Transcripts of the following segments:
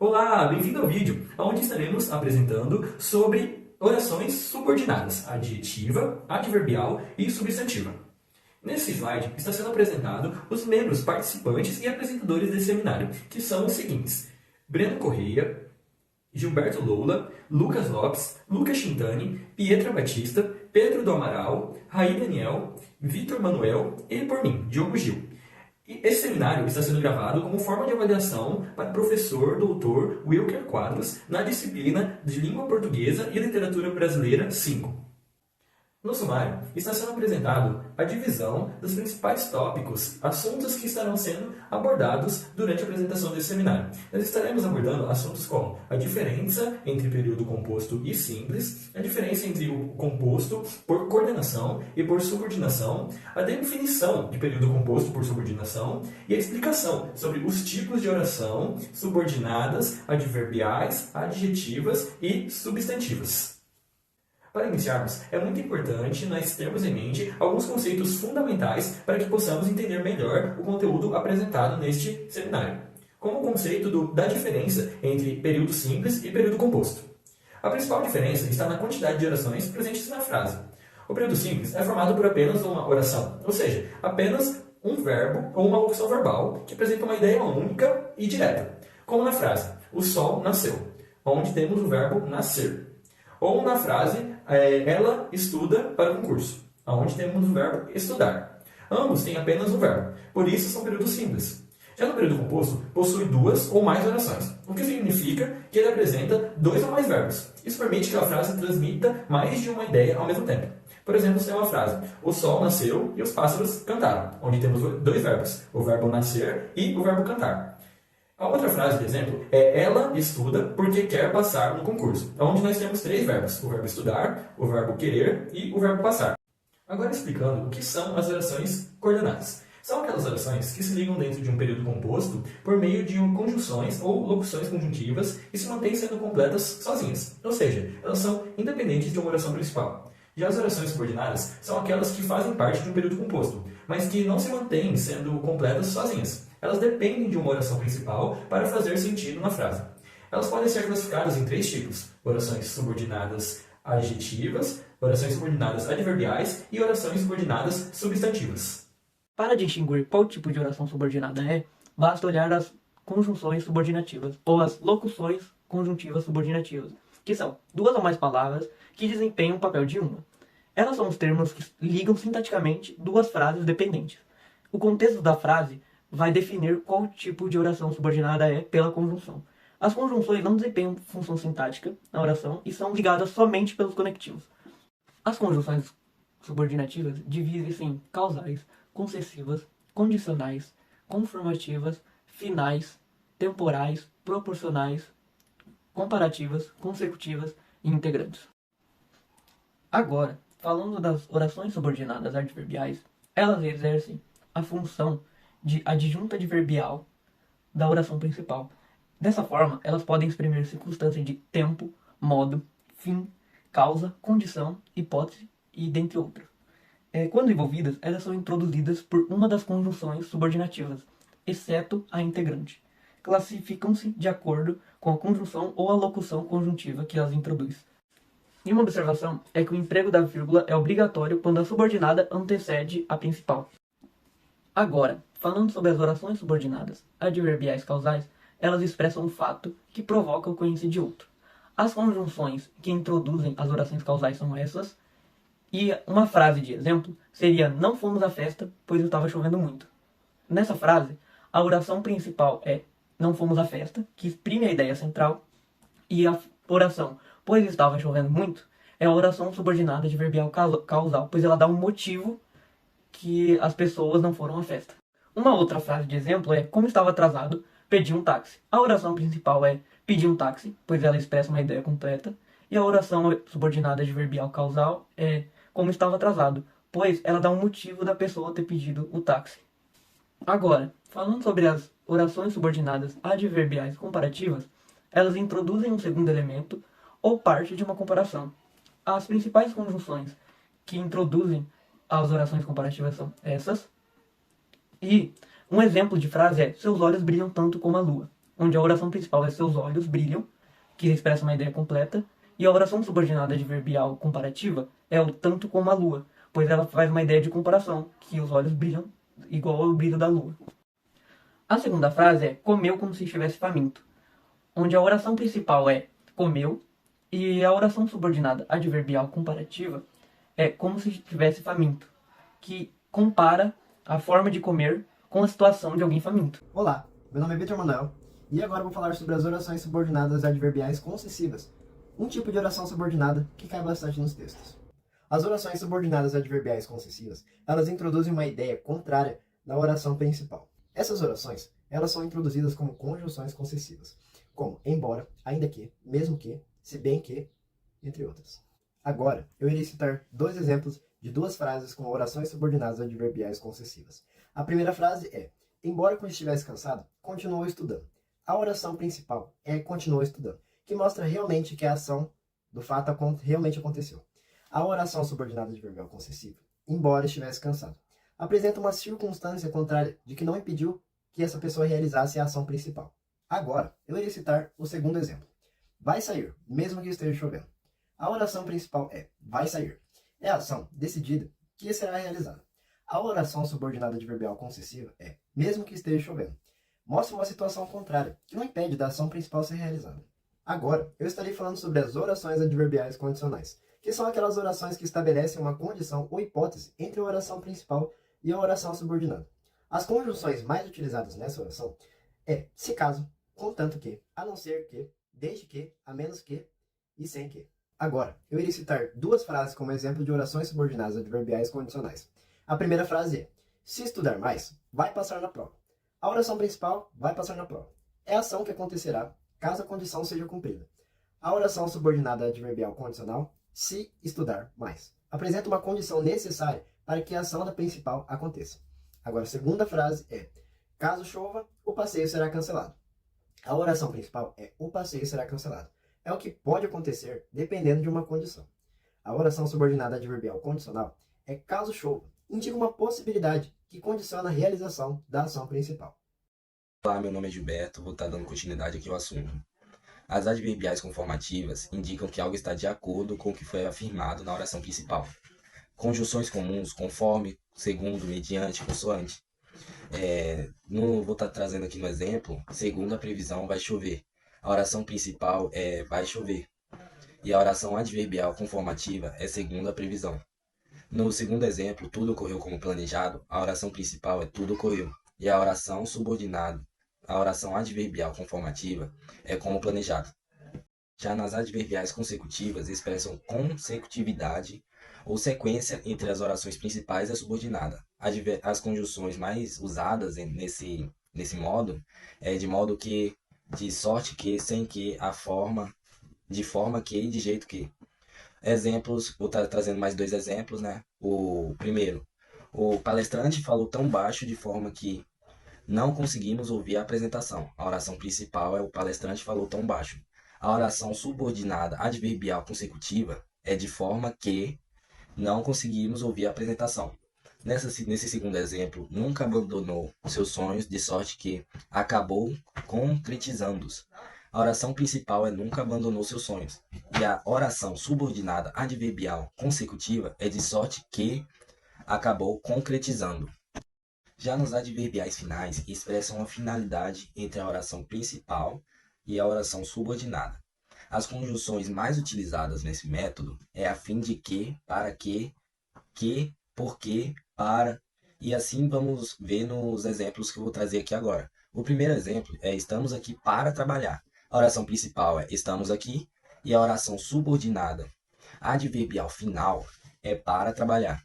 Olá, bem-vindo ao vídeo, onde estaremos apresentando sobre orações subordinadas, adjetiva, adverbial e substantiva. Nesse slide está sendo apresentado os membros participantes e apresentadores desse seminário, que são os seguintes: Breno Correia, Gilberto Loula, Lucas Lopes, Lucas Chintani, Pietra Batista, Pedro do Amaral, Raí Daniel, Vitor Manuel e por mim, Diogo Gil. E esse seminário está sendo gravado como forma de avaliação para o professor doutor Wilker Quadros na disciplina de Língua Portuguesa e Literatura Brasileira 5. No sumário, está sendo apresentado a divisão dos principais tópicos, assuntos que estarão sendo abordados durante a apresentação desse seminário. Nós estaremos abordando assuntos como a diferença entre período composto e simples, a diferença entre o composto por coordenação e por subordinação, a definição de período composto por subordinação e a explicação sobre os tipos de oração subordinadas, adverbiais, adjetivas e substantivas. Para iniciarmos, é muito importante nós termos em mente alguns conceitos fundamentais para que possamos entender melhor o conteúdo apresentado neste seminário, como o conceito da diferença entre período simples e período composto. A principal diferença está na quantidade de orações presentes na frase. O período simples é formado por apenas uma oração, ou seja, apenas um verbo ou uma locução verbal que apresenta uma ideia única e direta, como na frase "O sol nasceu", onde temos o verbo nascer. Ou na frase, ela estuda para o concurso, onde temos o verbo estudar. Ambos têm apenas um verbo, por isso são períodos simples. Já no período composto, possui duas ou mais orações, o que significa que ele apresenta dois ou mais verbos. Isso permite que a frase transmita mais de uma ideia ao mesmo tempo. Por exemplo, se tem uma frase: "O sol nasceu e os pássaros cantaram", onde temos dois verbos, o verbo nascer e o verbo cantar. A outra frase, por exemplo, é "ela estuda porque quer passar no concurso", onde nós temos três verbos: o verbo estudar, o verbo querer e o verbo passar. Agora explicando o que são as orações coordenadas. São aquelas orações que se ligam dentro de um período composto por meio de conjunções ou locuções conjuntivas e se mantêm sendo completas sozinhas, ou seja, elas são independentes de uma oração principal. Já as orações subordinadas são aquelas que fazem parte de um período composto, mas que não se mantêm sendo completas sozinhas. Elas dependem de uma oração principal para fazer sentido na frase. Elas podem ser classificadas em três tipos: orações subordinadas adjetivas, orações subordinadas adverbiais e orações subordinadas substantivas. Para distinguir qual tipo de oração subordinada é, basta olhar as conjunções subordinativas ou as locuções conjuntivas subordinativas, que são duas ou mais palavras que desempenham o papel de uma. Elas são os termos que ligam sintaticamente duas frases dependentes. O contexto da frase vai definir qual tipo de oração subordinada é pela conjunção. As conjunções não desempenham função sintática na oração e são ligadas somente pelos conectivos. As conjunções subordinativas dividem-se em causais, concessivas, condicionais, conformativas, finais, temporais, proporcionais, comparativas, consecutivas e integrantes. Agora, falando das orações subordinadas adverbiais, elas exercem a função de adjunta adverbial da oração principal. Dessa forma, elas podem exprimir circunstâncias de tempo, modo, fim, causa, condição, hipótese e dentre outras. Quando envolvidas, elas são introduzidas por uma das conjunções subordinativas, exceto a integrante. Classificam-se de acordo com a conjunção ou a locução conjuntiva que as introduz. E uma observação é que o emprego da vírgula é obrigatório quando a subordinada antecede a principal. Agora, falando sobre as orações subordinadas adverbiais causais, elas expressam um fato que provoca o ocorrência de outro. As conjunções que introduzem as orações causais são essas, e uma frase de exemplo seria "não fomos à festa, pois estava chovendo muito". Nessa frase, a oração principal é "não fomos à festa", que exprime a ideia central, e a oração "pois estava chovendo muito" é a oração subordinada adverbial causal, pois ela dá um motivo que as pessoas não foram à festa. Uma outra frase de exemplo é "como estava atrasado, pedi um táxi". A oração principal é "pedi um táxi", pois ela expressa uma ideia completa, e a oração subordinada adverbial causal é "como estava atrasado", pois ela dá um motivo da pessoa ter pedido o táxi. Agora, falando sobre as orações subordinadas adverbiais comparativas, elas introduzem um segundo elemento ou parte de uma comparação. As principais conjunções que introduzem as orações comparativas são essas. E um exemplo de frase é "seus olhos brilham tanto como a lua". onde a oração principal é seus olhos brilham, que expressa uma ideia completa, e a oração subordinada adverbial comparativa é o tanto como a lua, pois ela faz uma ideia de comparação, que os olhos brilham igual ao brilho da lua. A segunda frase é comeu como se estivesse faminto, onde a oração principal é comeu e a oração subordinada adverbial comparativa é como se estivesse faminto, que compara a forma de comer com a situação de alguém faminto. Olá, meu nome é Vitor Manuel e agora eu vou falar sobre as orações subordinadas adverbiais concessivas, um tipo de oração subordinada que cai bastante nos textos. As orações subordinadas adverbiais concessivas, elas introduzem uma ideia contrária na oração principal. Essas orações, elas são introduzidas como conjunções concessivas, como embora, ainda que, mesmo que, se bem que, entre outras. Agora, eu irei citar dois exemplos de duas frases com orações subordinadas adverbiais concessivas. A primeira frase é: embora quando estivesse cansado, continuou estudando. A oração principal é continuou estudando, que mostra realmente que a ação do fato realmente aconteceu. A oração subordinada adverbial concessiva, embora estivesse cansado, apresenta uma circunstância contrária de que não impediu que essa pessoa realizasse a ação principal. Agora, eu irei citar o segundo exemplo. Vai sair, mesmo que esteja chovendo. A oração principal é vai sair. É a ação decidida que será realizada. A oração subordinada adverbial concessiva é mesmo que esteja chovendo. Mostra uma situação contrária, que não impede da ação principal ser realizada. Agora, eu estarei falando sobre as orações adverbiais condicionais, que são aquelas orações que estabelecem uma condição ou hipótese entre a oração principal e a oração subordinada. As conjunções mais utilizadas nessa oração é se caso, contanto que, a não ser que, desde que, a menos que e sem que. Agora, eu irei citar duas frases como exemplo de orações subordinadas adverbiais condicionais. A primeira frase é: se estudar mais, vai passar na prova. A oração principal, vai passar na prova, é a ação que acontecerá caso a condição seja cumprida. A oração subordinada adverbial condicional, se estudar mais, apresenta uma condição necessária para que a ação da principal aconteça. Agora, a segunda frase é: caso chova, o passeio será cancelado. A oração principal é: o passeio será cancelado. É o que pode acontecer dependendo de uma condição. A oração subordinada adverbial condicional é caso chova, indica uma possibilidade que condiciona a realização da ação principal. Olá, meu nome é Gilberto, vou estar dando continuidade aqui ao assunto. As adverbiais conformativas indicam que algo está de acordo com o que foi afirmado na oração principal. Conjunções comuns, conforme, segundo, mediante, consoante. Vou estar trazendo aqui no exemplo, segundo a previsão vai chover. A oração principal é vai chover. E a oração adverbial conformativa é segundo a previsão. No segundo exemplo, tudo ocorreu como planejado, a oração principal é tudo ocorreu. E a oração subordinada, a oração adverbial conformativa, é como planejado. Já nas adverbiais consecutivas, expressam consecutividade ou sequência entre as orações principais e a subordinada. As conjunções mais usadas nesse modo é de modo que, de sorte que, sem que, a forma, de forma que e de jeito que. Exemplos, vou estar trazendo mais dois exemplos, né? O primeiro, o palestrante falou tão baixo de forma que não conseguimos ouvir a apresentação. A oração principal é o palestrante falou tão baixo. A oração subordinada adverbial consecutiva é de forma que não conseguimos ouvir a apresentação. Nesse segundo exemplo, nunca abandonou seus sonhos, de sorte que acabou concretizando-os. A oração principal é nunca abandonou seus sonhos. E a oração subordinada adverbial consecutiva é de sorte que acabou concretizando. Já nos adverbiais finais, expressam a finalidade entre a oração principal e a oração subordinada. As conjunções mais utilizadas nesse método é a fim de que, para que, porque, para, e assim vamos ver nos exemplos que eu vou trazer aqui agora. O primeiro exemplo é estamos aqui para trabalhar. A oração principal é estamos aqui e a oração subordinada adverbial final é para trabalhar.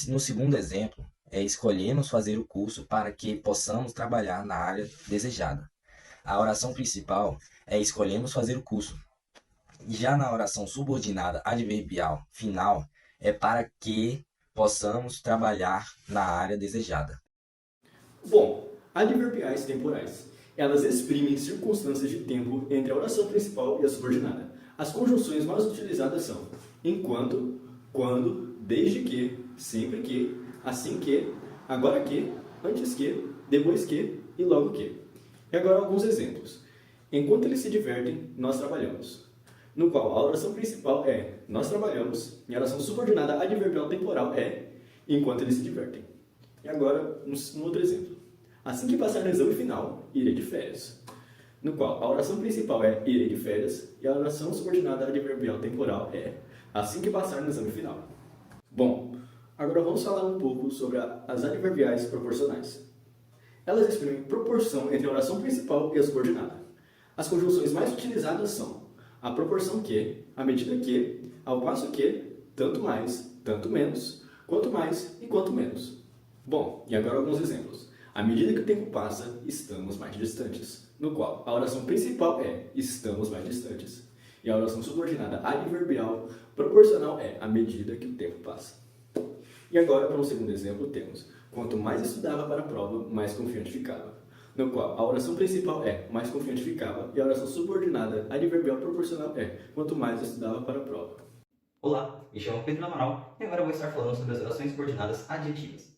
No segundo exemplo, escolhemos fazer o curso para que possamos trabalhar na área desejada. A oração principal é escolhemos fazer o curso. Já na oração subordinada adverbial final é para que possamos trabalhar na área desejada. Bom, adverbiais temporais. Elas exprimem circunstâncias de tempo entre a oração principal e a subordinada. As conjunções mais utilizadas são enquanto, quando, desde que, sempre que, assim que, agora que, antes que, depois que e logo que. E agora alguns exemplos. Enquanto eles se divertem, nós trabalhamos. No qual a oração principal é nós trabalhamos e a oração subordinada adverbial temporal é enquanto eles se divertem. E agora um outro exemplo. Assim que passar no exame final, irei de férias. No qual a oração principal é irei de férias e a oração subordinada adverbial temporal é assim que passar no exame final. Bom, agora vamos falar um pouco sobre as adverbiais proporcionais. Elas exprimem proporção entre a oração principal e a subordinada. As conjunções mais utilizadas são a proporção que, à medida que, ao passo que, tanto mais, tanto menos, quanto mais e quanto menos. Bom, e agora alguns exemplos. À medida que o tempo passa, estamos mais distantes, no qual a oração principal é estamos mais distantes e a oração subordinada adverbial proporcional é à medida que o tempo passa. E agora, para um segundo exemplo, temos quanto mais estudava para a prova, mais confiante ficava, no qual a oração principal é mais confiante ficava e a oração subordinada adverbial proporcional é quanto mais estudava para a prova. Olá, me chamo Pedro Amaral e agora vou estar falando sobre as orações subordinadas adjetivas.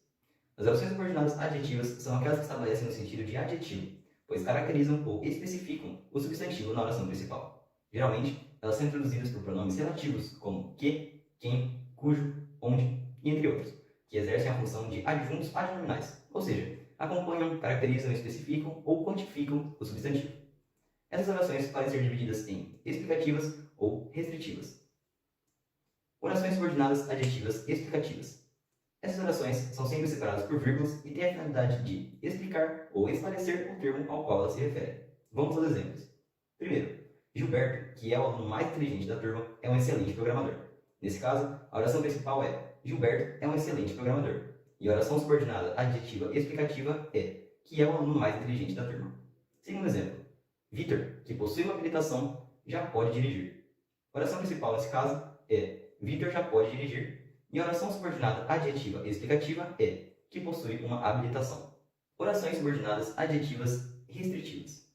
As orações subordinadas adjetivas são aquelas que estabelecem o sentido de adjetivo, pois caracterizam ou especificam o substantivo na oração principal. Geralmente, elas são introduzidas por pronomes relativos, como que, quem, cujo, onde e entre outros, que exercem a função de adjuntos adnominais, ou seja, acompanham, caracterizam, especificam ou quantificam o substantivo. Essas orações podem ser divididas em explicativas ou restritivas. Orações subordinadas adjetivas explicativas. Essas orações são sempre separadas por vírgulas e têm a finalidade de explicar ou esclarecer o termo ao qual elas se referem. Vamos aos exemplos. Primeiro, Gilberto, que é o aluno mais inteligente da turma, é um excelente programador. Nesse caso, a oração principal é Gilberto é um excelente programador. E a oração subordinada adjetiva explicativa é que é o aluno mais inteligente da turma. Segundo exemplo, Vitor, que possui uma habilitação, já pode dirigir. A oração principal nesse caso é Vitor já pode dirigir. E a oração subordinada adjetiva explicativa é que possui uma habilitação. Orações subordinadas adjetivas restritivas.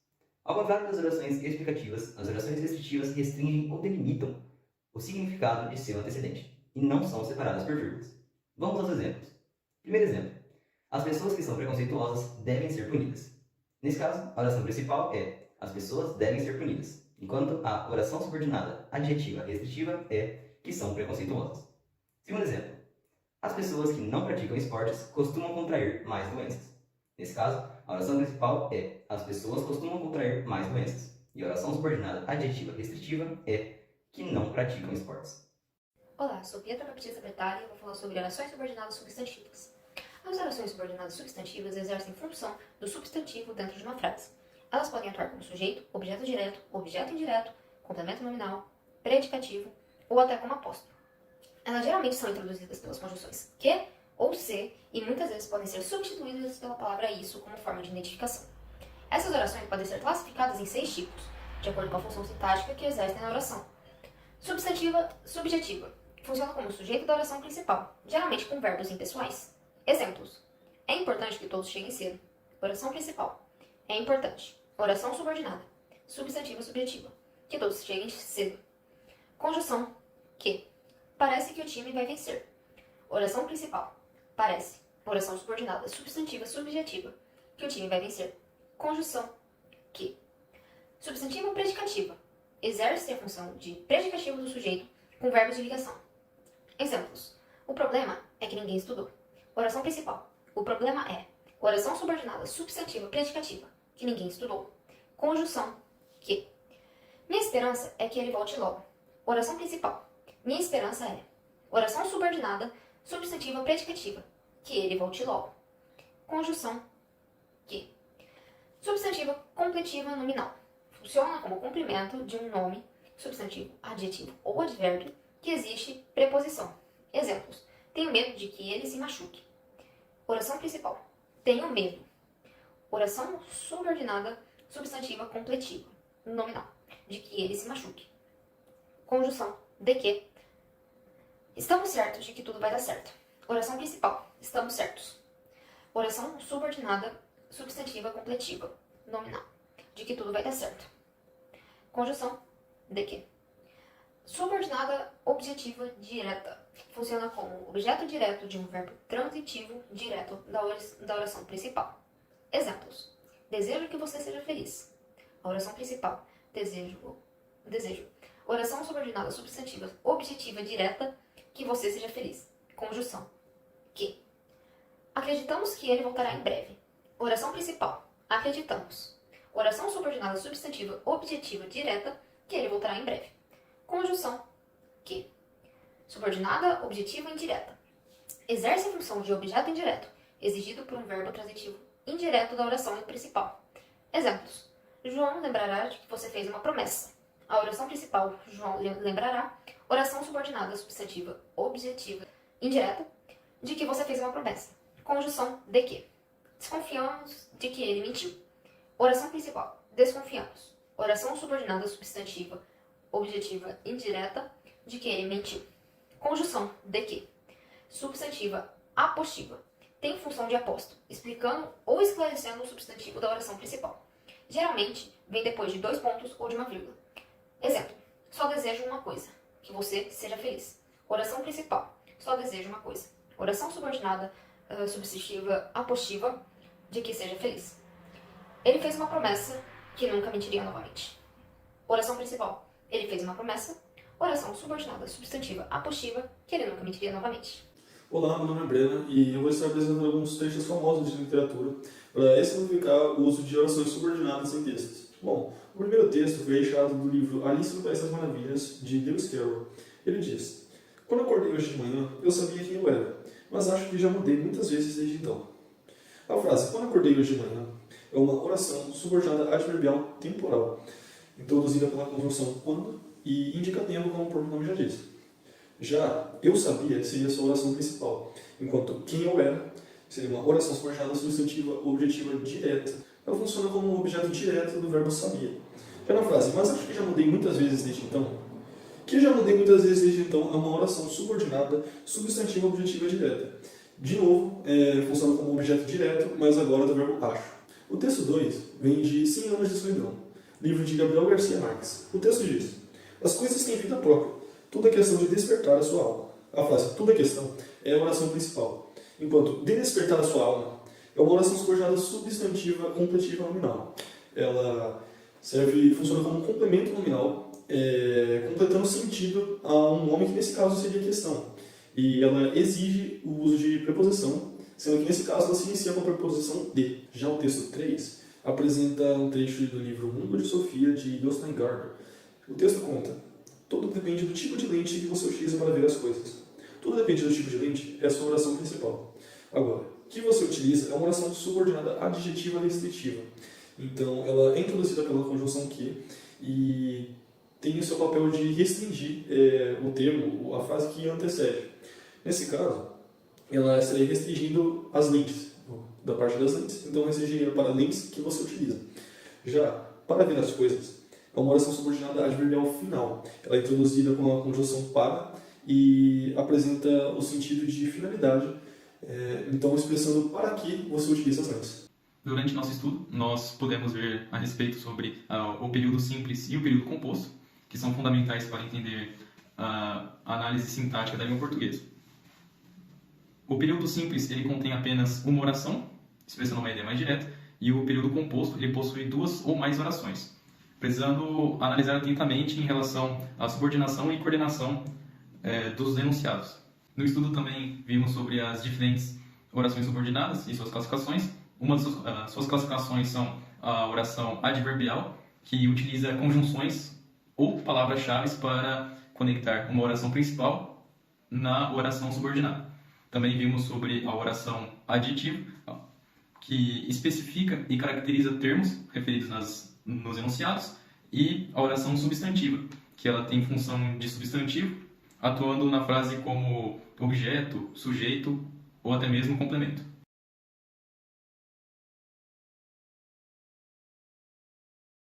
Ao contrário das orações explicativas, as orações restritivas restringem ou delimitam o significado de seu antecedente e não são separadas por vírgulas. Vamos aos exemplos. Primeiro exemplo. As pessoas que são preconceituosas devem ser punidas. Nesse caso, a oração principal é as pessoas devem ser punidas, enquanto a oração subordinada adjetiva restritiva é que são preconceituosas. Segundo exemplo. As pessoas que não praticam esportes costumam contrair mais doenças. Nesse caso, a oração principal é as pessoas costumam contrair mais doenças. E a oração subordinada adjetiva restritiva é que não praticam esportes. Olá, sou Pietra Baptista Bertaglia e vou falar sobre orações subordinadas substantivas. As orações subordinadas substantivas exercem função do substantivo dentro de uma frase. Elas podem atuar como sujeito, objeto direto, objeto indireto, complemento nominal, predicativo ou até como apóstrofo. Elas geralmente são introduzidas pelas conjunções que ou se e muitas vezes podem ser substituídas pela palavra isso como forma de identificação. Essas orações podem ser classificadas em 6 tipos, de acordo com a função sintática que exercem na oração. Substantiva subjetiva. Funciona como sujeito da oração principal, geralmente com verbos impessoais. Exemplos. É importante que todos cheguem cedo. Oração principal. É importante. Oração subordinada. Substantiva subjetiva. Que todos cheguem cedo. Conjunção. Que. Parece que o time vai vencer. Oração principal. Parece. Oração subordinada. Substantiva subjetiva. Que o time vai vencer. Conjunção. Que. Substantiva predicativa. Exerce a função de predicativo do sujeito com verbos de ligação. Exemplos. O problema é que ninguém estudou. Oração principal. O problema é. Oração subordinada substantiva predicativa. Que ninguém estudou. Conjunção. Que. Minha esperança é que ele volte logo. Oração principal. Minha esperança é. Oração subordinada substantiva predicativa. Que ele volte logo. Conjunção. Que. Substantiva completiva nominal. Funciona como complemento de um nome, substantivo, adjetivo ou advérbio que existe preposição. Exemplos. Tenho medo de que ele se machuque. Oração principal. Tenho medo. Oração subordinada substantiva completiva nominal. De que ele se machuque. Conjunção. De que. Estamos certos de que tudo vai dar certo. Oração principal. Estamos certos. Oração subordinada substantiva completiva nominal. De que tudo vai dar certo. Conjunção. De que. Subordinada objetiva direta. Funciona como objeto direto de um verbo transitivo direto da oração principal. Exemplos. desejo que você seja feliz. A oração principal, desejo. Oração subordinada substantiva, objetiva, direta, que você seja feliz. Conjunção, que. Acreditamos que ele voltará em breve. Oração principal, acreditamos. Oração subordinada substantiva, objetiva, direta, que ele voltará em breve. Conjunção, que. Subordinada, objetiva, indireta. Exerce a função de objeto indireto, exigido por um verbo transitivo indireto da oração principal. Exemplos. João lembrará de que você fez uma promessa. A oração principal, João lembrará. Oração subordinada, substantiva, objetiva, indireta, de que você fez uma promessa. Conjunção, de que. Desconfiamos de que ele mentiu. Oração principal, desconfiamos. Oração subordinada, substantiva, objetiva, indireta, de que ele mentiu. Conjunção, de que. Substantiva, apostiva. Tem função de aposto, explicando ou esclarecendo o substantivo da oração principal. Geralmente, vem depois de 2 pontos ou de uma vírgula. Exemplo. Só desejo uma coisa. Que você seja feliz. Oração principal. Só desejo uma coisa. Oração subordinada, substantiva, apostiva, de que seja feliz. Ele fez uma promessa que nunca mentiria novamente. Oração principal. Ele fez uma promessa. Oração subordinada, substantiva, apostiva, que ele nunca mentiria novamente. Olá, meu nome é Brena e eu vou estar apresentando alguns textos famosos de literatura para exemplificar o uso de orações subordinadas em textos. Bom, o primeiro texto foi retirado do livro Alice no País das Maravilhas, de Lewis Carroll. Ele diz: quando acordei hoje de manhã, eu sabia quem eu era, mas acho que já mudei muitas vezes desde então. A frase quando acordei hoje de manhã é uma oração subordinada adverbial temporal, introduzida pela conjunção quando e indica tempo, como o próprio nome já diz. Já eu sabia seria a sua oração principal, enquanto quem eu era seria uma oração subordinada substantiva objetiva direta. Ela funciona como um objeto direto do verbo sabia. Já na frase, mas acho que já mudei muitas vezes desde então. Que já mudei muitas vezes desde então é uma oração subordinada substantiva objetiva direta. De novo, funciona como um objeto direto, mas agora do verbo acho. O texto 2 vem de 100 Anos de Solidão, livro de Gabriel Garcia Marques. O texto diz: as coisas têm vida própria. Tudo é questão de despertar a sua alma. A frase tudo é questão é a oração principal, enquanto de despertar a sua alma é uma oração subordinada substantiva completiva nominal. Ela funciona como um complemento nominal, completando sentido a um nome que nesse caso seria questão. E ela exige o uso de preposição, sendo que nesse caso ela se inicia com a preposição de. Já o texto 3 apresenta um trecho do livro Mundo de Sofia, de Jostein Gaarder. O texto conta: tudo depende do tipo de lente que você utiliza para ver as coisas. Tudo depende do tipo de lente é a sua oração principal. Agora, o que você utiliza é uma oração subordinada adjetiva restritiva. Então, ela é introduzida pela conjunção que e tem o seu papel de restringir o termo, a frase que antecede. Nesse caso, ela estaria restringindo as lentes, da parte das lentes. Então, restringiria para lentes que você utiliza. Já, para ver as coisas, é uma oração subordinada adverbial final. Ela é introduzida com a conjunção para e apresenta o sentido de finalidade, então expressando para que você utiliza as lentes. Durante nosso estudo, nós podemos ver a respeito sobre o período simples e o período composto, que são fundamentais para entender a análise sintática da língua portuguesa. O período simples ele contém apenas uma oração, expressando uma ideia mais direta, e o período composto ele possui 2 ou mais orações, precisando analisar atentamente em relação à subordinação e coordenação dos enunciados. No estudo também vimos sobre as diferentes orações subordinadas e suas classificações. Uma das suas classificações são a oração adverbial, que utiliza conjunções ou palavras-chave para conectar uma oração principal na oração subordinada. Também vimos sobre a oração adjetiva, que especifica e caracteriza termos referidos nos enunciados, e a oração substantiva, que ela tem função de substantivo, atuando na frase como objeto, sujeito ou até mesmo complemento.